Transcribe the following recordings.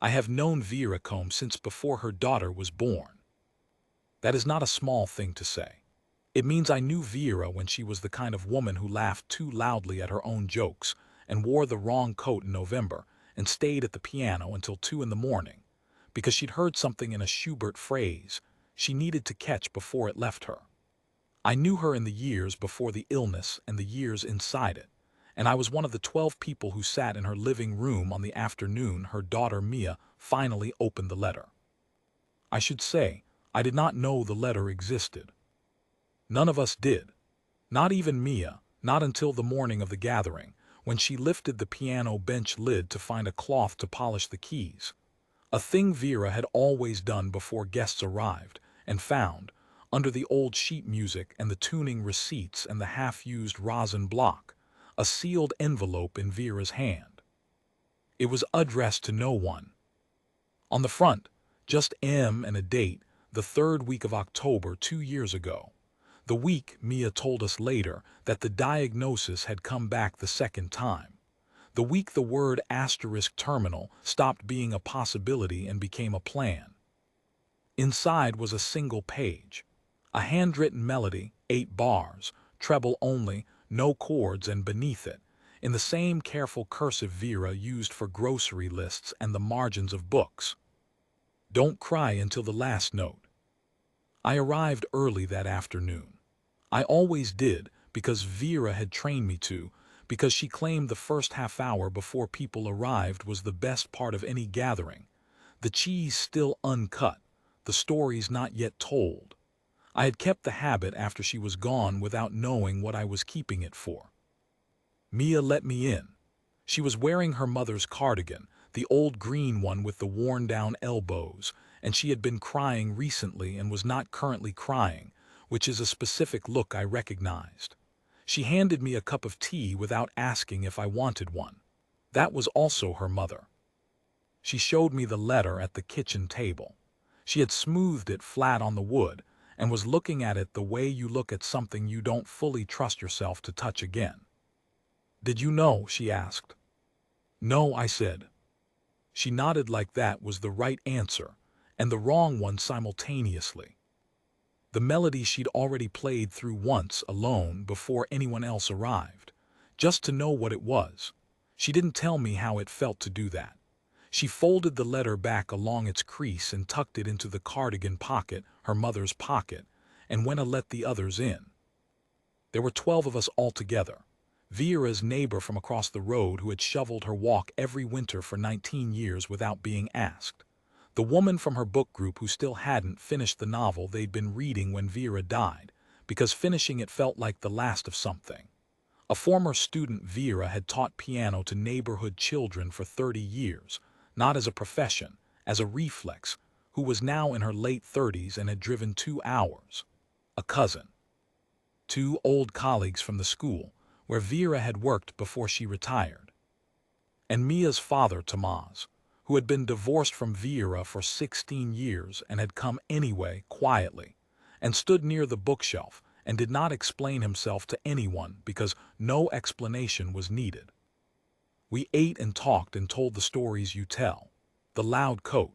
I have known Vera Combe since before her daughter was born. That is not a small thing to say. It means I knew Vera when she was the kind of woman who laughed too loudly at her own jokes and wore the wrong coat in November and stayed at the piano until 2 in the morning because she'd heard something in a Schubert phrase she needed to catch before it left her. I knew her in the years before the illness and the years inside it, and I was one of the 12 people who sat in her living room on the afternoon her daughter Mia finally opened the letter. I should say, I did not know the letter existed. None of us did. Not even Mia, not until the morning of the gathering, when she lifted the piano bench lid to find a cloth to polish the keys. A thing Vera had always done before guests arrived, and found, under the old sheet music and the tuning receipts and the half-used rosin block, a sealed envelope in Vera's hand. It was addressed to no one. On the front, just M and a date, the 3rd week of October 2 years ago. The week, Mia told us later, that the diagnosis had come back the 2nd time. The week the word *terminal stopped being a possibility and became a plan. Inside was a single page. A handwritten melody, 8 bars, treble only, no chords, and beneath it, in the same careful cursive Vera used for grocery lists and the margins of books. Don't cry until the last note. I arrived early that afternoon. I always did, because Vera had trained me to, because she claimed the first half hour before people arrived was the best part of any gathering. The cheese still uncut, the stories not yet told. I had kept the habit after she was gone without knowing what I was keeping it for. Mia let me in. She was wearing her mother's cardigan, the old green one with the worn-down elbows, and she had been crying recently and was not currently crying, which is a specific look I recognized. She handed me a cup of tea without asking if I wanted one. That was also her mother. She showed me the letter at the kitchen table. She had smoothed it flat on the wood and was looking at it the way you look at something you don't fully trust yourself to touch again. "Did you know?" she asked. "No," I said. She nodded like that was the right answer and the wrong one simultaneously. The melody she'd already played through once alone before anyone else arrived, just to know what it was. She didn't tell me how it felt to do that. She folded the letter back along its crease and tucked it into the cardigan pocket, her mother's pocket, and went to let the others in. There were 12 of us altogether. Vera's neighbor from across the road who had shoveled her walk every winter for 19 years without being asked. The woman from her book group who still hadn't finished the novel they'd been reading when Vera died, because finishing it felt like the last of something. A former student Vera had taught piano to neighborhood children for 30 years, not as a profession, as a reflex, who was now in her late 30s and had driven 2 hours. A cousin. 2 old colleagues from the school, where Vera had worked before she retired. And Mia's father, Tomas, who had been divorced from Vera for 16 years and had come anyway, quietly, and stood near the bookshelf and did not explain himself to anyone because no explanation was needed. We ate and talked and told the stories you tell. The loud coat,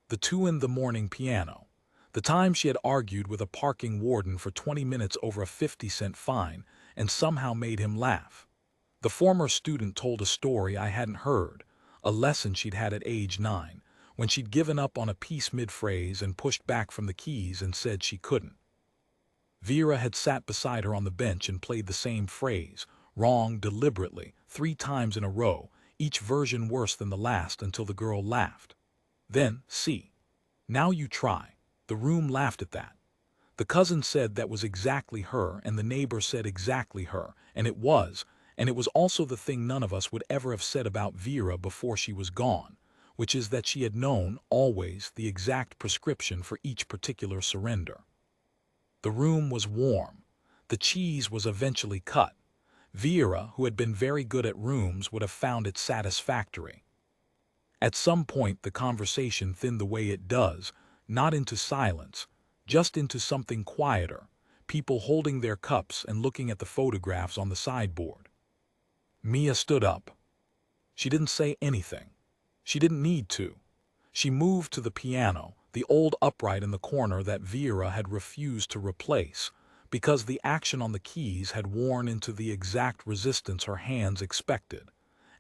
the 2 in the morning piano, the time she had argued with a parking warden for 20 minutes over a 50-cent fine and somehow made him laugh. The former student told a story I hadn't heard, a lesson she'd had at age 9, when she'd given up on a piece mid-phrase and pushed back from the keys and said she couldn't. Vera had sat beside her on the bench and played the same phrase, wrong deliberately, 3 times in a row, each version worse than the last until the girl laughed. Then, see. Now you try. The room laughed at that. The cousin said that was exactly her, and the neighbor said exactly her, and it was also the thing none of us would ever have said about Vera before she was gone, which is that she had known, always, the exact prescription for each particular surrender. The room was warm. The cheese was eventually cut. Vera, who had been very good at rooms, would have found it satisfactory. At some point the conversation thinned the way it does, not into silence, just into something quieter, people holding their cups and looking at the photographs on the sideboard. Mia stood up. She didn't say anything. She didn't need to. She moved to the piano, the old upright in the corner that Vera had refused to replace, because the action on the keys had worn into the exact resistance her hands expected,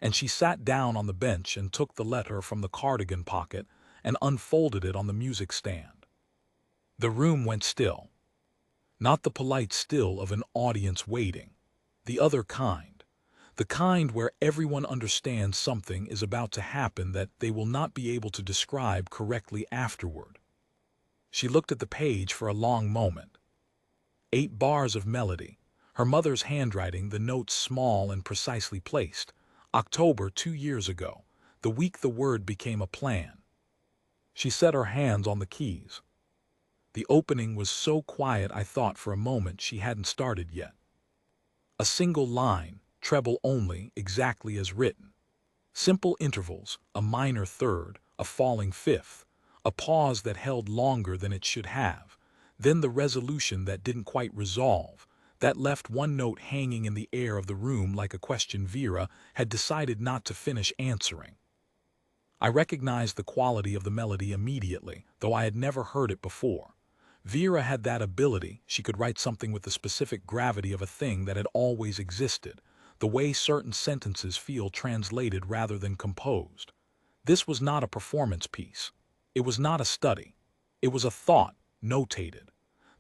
and she sat down on the bench and took the letter from the cardigan pocket and unfolded it on the music stand. The room went still. Not the polite still of an audience waiting. The other kind. The kind where everyone understands something is about to happen that they will not be able to describe correctly afterward. She looked at the page for a long moment. 8 bars of melody, her mother's handwriting, the notes small and precisely placed. October 2 years ago, the week the word became a plan. She set her hands on the keys. The opening was so quiet I thought for a moment she hadn't started yet. A single line, treble only, exactly as written. Simple intervals, a minor third, a falling fifth, a pause that held longer than it should have, then the resolution that didn't quite resolve, that left one note hanging in the air of the room like a question Vera had decided not to finish answering. I recognized the quality of the melody immediately, though I had never heard it before. Vera had that ability. She could write something with the specific gravity of a thing that had always existed, the way certain sentences feel translated rather than composed. This was not a performance piece. It was not a study. It was a thought, notated.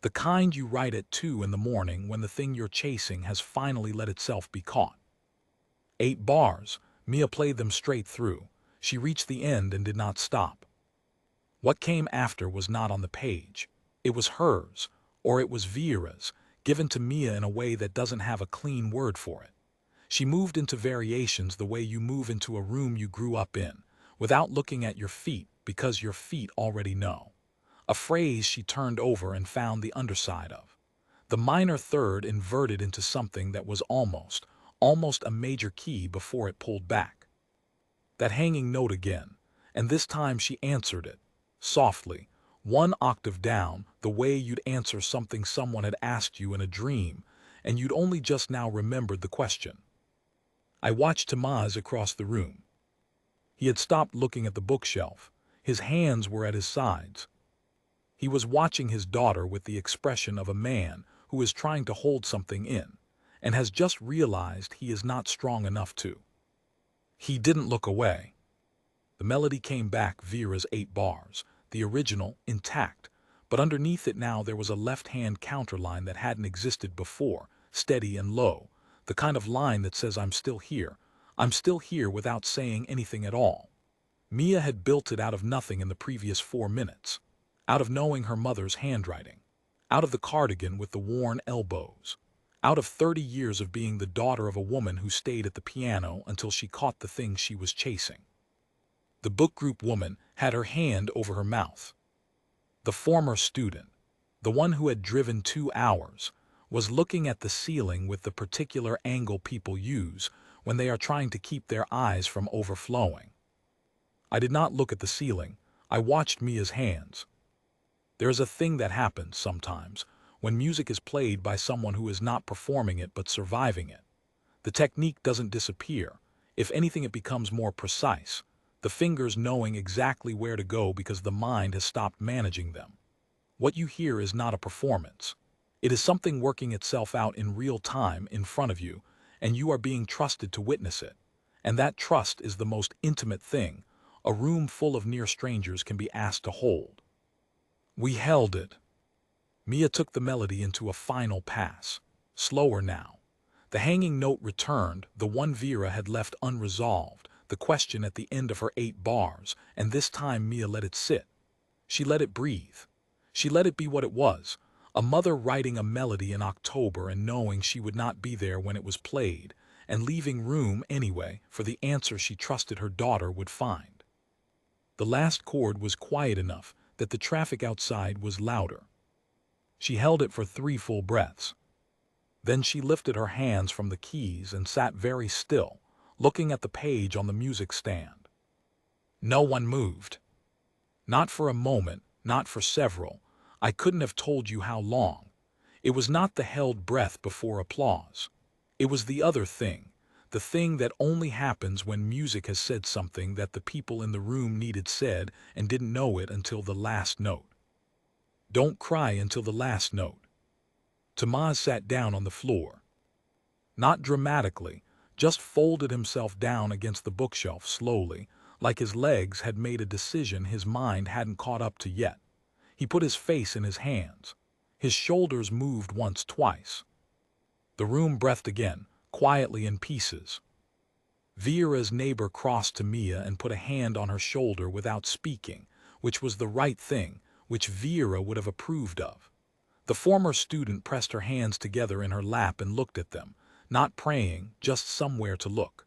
The kind you write at 2 in the morning when the thing you're chasing has finally let itself be caught. 8 bars. Mia played them straight through. She reached the end and did not stop. What came after was not on the page. It was hers, or it was Vera's, given to Mia in a way that doesn't have a clean word for it. She moved into variations the way you move into a room you grew up in, without looking at your feet because your feet already know. A phrase she turned over and found the underside of. The minor third inverted into something that was almost a major key before it pulled back. That hanging note again, and this time she answered it, softly, 1 octave down, the way you'd answer something someone had asked you in a dream, and you'd only just now remembered the question. I watched Tamaz across the room. He had stopped looking at the bookshelf. His hands were at his sides. He was watching his daughter with the expression of a man who is trying to hold something in, and has just realized he is not strong enough to. He didn't look away. The melody came back, Vera's 8 bars, the original, intact, but underneath it now there was a left-hand counterline that hadn't existed before, steady and low, the kind of line that says I'm still here without saying anything at all. Mia had built it out of nothing in the previous 4 minutes, out of knowing her mother's handwriting, out of the cardigan with the worn elbows, out of 30 years of being the daughter of a woman who stayed at the piano until she caught the thing she was chasing. The book group woman had her hand over her mouth. The former student, the one who had driven 2 hours, was looking at the ceiling with the particular angle people use when they are trying to keep their eyes from overflowing. I did not look at the ceiling. I watched Mia's hands. There is a thing that happens sometimes when music is played by someone who is not performing it but surviving it. The technique doesn't disappear. If anything, it becomes more precise, the fingers knowing exactly where to go because the mind has stopped managing them. What you hear is not a performance. It is something working itself out in real time in front of you, and you are being trusted to witness it. And that trust is the most intimate thing a room full of near strangers can be asked to hold. We held it. Mia took the melody into a final pass, slower now. The hanging note returned, the one Vera had left unresolved, the question at the end of her 8 bars, and this time Mia let it sit. She let it breathe. She let it be what it was, a mother writing a melody in October and knowing she would not be there when it was played, and leaving room anyway for the answer she trusted her daughter would find. The last chord was quiet enough that the traffic outside was louder. She held it for 3 full breaths. Then she lifted her hands from the keys and sat very still, looking at the page on the music stand. No one moved. Not for a moment, not for several. I couldn't have told you how long. It was not the held breath before applause. It was the other thing, the thing that only happens when music has said something that the people in the room needed said and didn't know it until the last note. Don't cry until the last note. Tomas sat down on the floor. Not dramatically, just folded himself down against the bookshelf slowly, like his legs had made a decision his mind hadn't caught up to yet. He put his face in his hands. His shoulders moved once, twice. The room breathed again, quietly in pieces. Vera's neighbor crossed to Mia and put a hand on her shoulder without speaking, which was the right thing, which Vera would have approved of. The former student pressed her hands together in her lap and looked at them, not praying, just somewhere to look.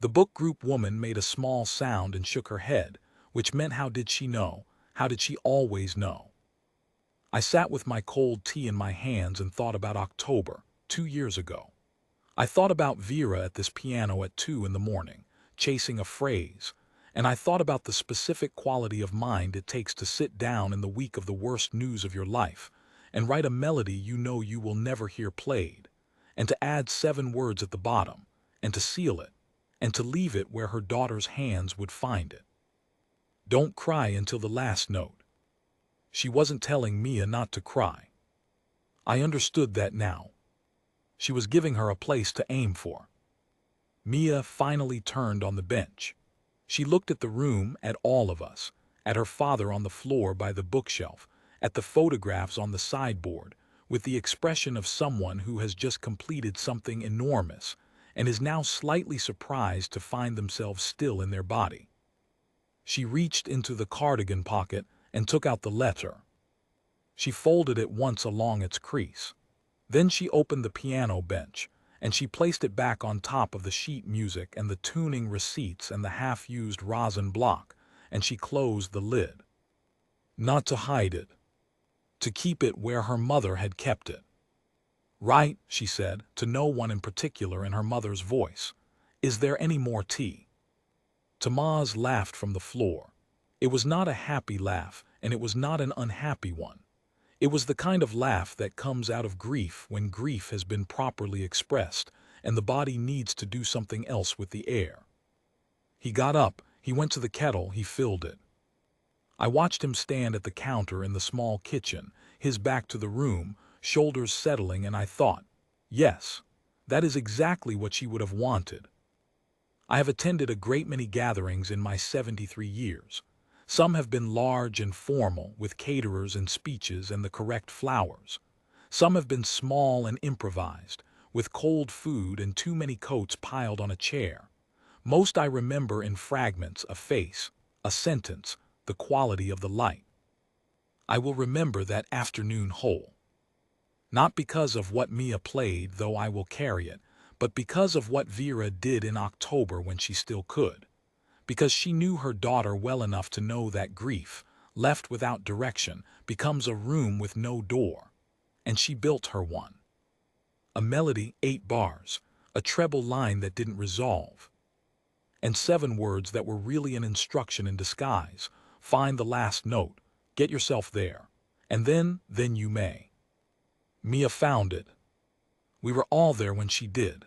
The book group woman made a small sound and shook her head, which meant how did she know? How did she always know? I sat with my cold tea in my hands and thought about October, 2 years ago. I thought about Vera at this piano at 2 in the morning, chasing a phrase, and I thought about the specific quality of mind it takes to sit down in the week of the worst news of your life and write a melody you know you will never hear played, and to add 7 words at the bottom, and to seal it, and to leave it where her daughter's hands would find it. Don't cry until the last note. She wasn't telling Mia not to cry. I understood that now. She was giving her a place to aim for. Mia finally turned on the bench. She looked at the room, at all of us, at her father on the floor by the bookshelf, at the photographs on the sideboard, with the expression of someone who has just completed something enormous and is now slightly surprised to find themselves still in their body. She reached into the cardigan pocket and took out the letter. She folded it once along its crease. Then she opened the piano bench, and she placed it back on top of the sheet music and the tuning receipts and the half-used rosin block, and she closed the lid. Not to hide it. To keep it where her mother had kept it. Right, she said, to no one in particular in her mother's voice. Is there any more tea? Tomas laughed from the floor. It was not a happy laugh, and it was not an unhappy one. It was the kind of laugh that comes out of grief when grief has been properly expressed and the body needs to do something else with the air. He got up, he went to the kettle, he filled it. I watched him stand at the counter in the small kitchen, his back to the room, shoulders settling, and I thought, yes, that is exactly what she would have wanted. I have attended a great many gatherings in my 73 years. Some have been large and formal, with caterers and speeches and the correct flowers. Some have been small and improvised, with cold food and too many coats piled on a chair. Most I remember in fragments, a face, a sentence, the quality of the light. I will remember that afternoon whole. Not because of what Mia played, though I will carry it, but because of what Vera did in October when she still could. Because she knew her daughter well enough to know that grief, left without direction, becomes a room with no door. And she built her one. A melody, 8 bars, a treble line that didn't resolve, and 7 words that were really an instruction in disguise. Find the last note, get yourself there, and then you may. Mia found it. We were all there when she did.